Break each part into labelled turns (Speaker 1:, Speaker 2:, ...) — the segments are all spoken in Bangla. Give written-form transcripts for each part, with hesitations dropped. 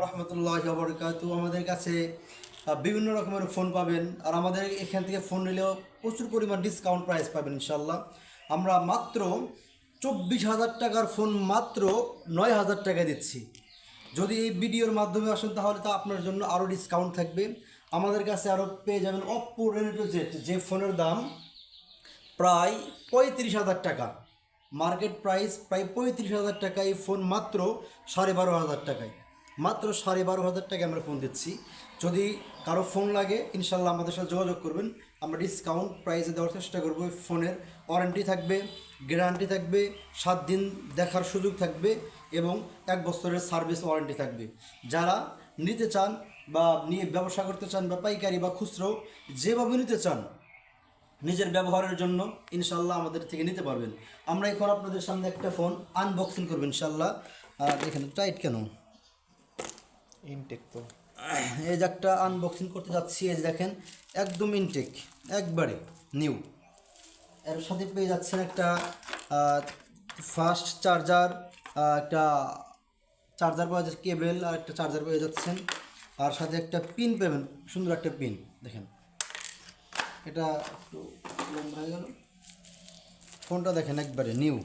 Speaker 1: রহমতুল্লাহি ওয়া বারাকাতুহু। আমাদের কাছে বিভিন্ন রকমের ফোন পাবেন, আর আমাদের এখান থেকে ফোন নিলেও প্রচুর পরিমাণ ডিসকাউন্ট প্রাইস পাবেন ইনশাল্লাহ। আমরা মাত্র 24,000 টাকার ফোন মাত্র 9,000 টাকায় দিচ্ছি। যদি এই ভিডিওর মাধ্যমে আসেন তাহলে তো আপনার জন্য আরও ডিসকাউন্ট থাকবে। আমাদের কাছে আরও পেয়ে যাবেন অপ্পো রেনো জেড, যে ফোনের দাম প্রায় 35,000 টাকা। মার্কেট প্রাইস প্রায় 35,000 টাকা, এই ফোন মাত্র 12,500 টাকায়, মাত্র 12,500 টাকায় আমরা ফোন দিচ্ছি। যদি কারো ফোন লাগে ইনশাল্লাহ আমাদের সাথে যোগাযোগ করবেন, আমরা ডিসকাউন্ট প্রাইসে দেওয়ার চেষ্টা করবো। ফোনের ওয়ারেন্টি থাকবে, গ্যারান্টি থাকবে, 7 দিন দেখার সুযোগ থাকবে এবং 1 বছরের সার্ভিস ওয়ারেন্টি থাকবে। যারা নিতে চান বা নিয়ে ব্যবসা করতে চান বা পাইকারি বা খুচরো যেভাবে নিতে চান নিজের ব্যবহারের জন্য ইনশাল্লাহ আমাদের থেকে নিতে পারবেন। আমরা এখন আপনাদের সামনে একটা ফোন আনবক্সিং করবো ইনশাল্লাহ। আর দেখেন টাইট কেন,
Speaker 2: ইনটেক তো
Speaker 1: এই যে একটা আনবক্সিং করতে যাচ্ছি। এই যে দেখেন একদম ইনটেক, একবারে নিউ। এর সাথে পেয়ে যাচ্ছেন একটা ফাস্ট চার্জার, একটা চার্জার পাওয়া যাচ্ছে, কেবেল আর একটা চার্জার পেয়ে যাচ্ছেন। আর সাথে একটা পিন পাবেন, সুন্দর একটা পিন। দেখেন এটা একটু লম্বা হয়ে গেল। ফোনটা দেখেন একবারে নিউ,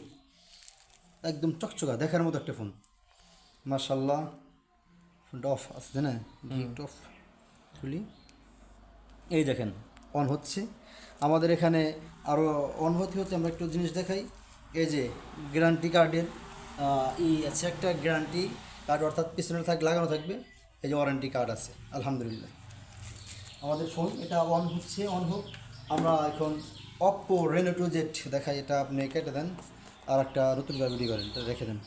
Speaker 1: একদম চকচকা দেখার মতো একটা ফোন মাশাল্লাহ। ফোনটা অফ আছে না, গিফট অফ খুলি, এই দেখেন অন হচ্ছে। আমাদের এখানে আরও অন হতে হচ্ছে আমরা একটু জিনিস দেখাই। এই যে গ্যারান্টি কার্ডের আছে একটা গ্যারান্টি কার্ড, অর্থাৎ পিছনে লাগানো থাকবে। এই যে ওয়ারেন্টি কার্ড আছে আলহামদুলিল্লাহ। আমাদের ফোন এটা অন হচ্ছে, অন হোক। আমরা এখন অপ্পো রেনো জেড দেখাই, এটা আপনি কেটে দেন আর একটা নতুন ভিডিও করেন, এটা রেখে দেন।